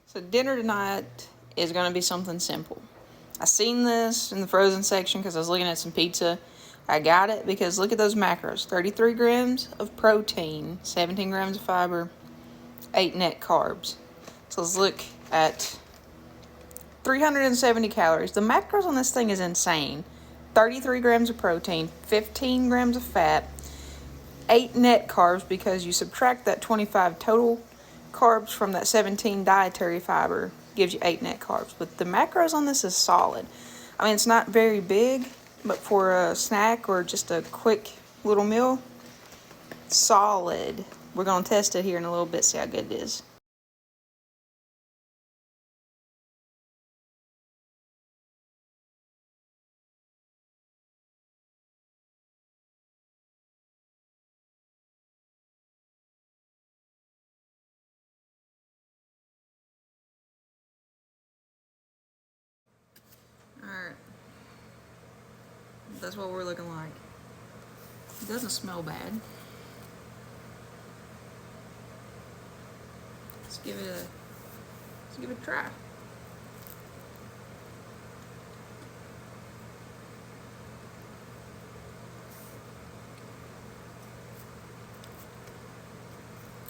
So dinner tonight is going to be something simple. I seen this in the frozen section because I was looking at some pizza. I got it because look at those macros. 33 grams of protein, 17 grams of fiber, 8 net carbs. So let's look at 370 calories. The macros on this thing is insane. 33 grams of protein, 15 grams of fat, 8 net carbs because you subtract that 25 total carbs from that 17 dietary fiber, gives you 8 net carbs. But the macros on this is solid. I mean, it's not very big, but for a snack or just a quick little meal, solid. We're going to test it here in a little bit, see how good it is. Alright. That's what we're looking like. It doesn't smell bad. Let's give it a try.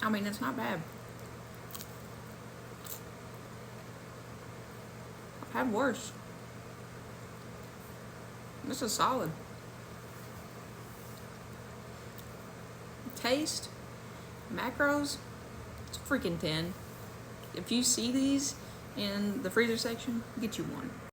I mean, it's not bad. I've had worse. This is solid. Taste, macros, it's freaking 10. If you see these in the freezer section, get you one.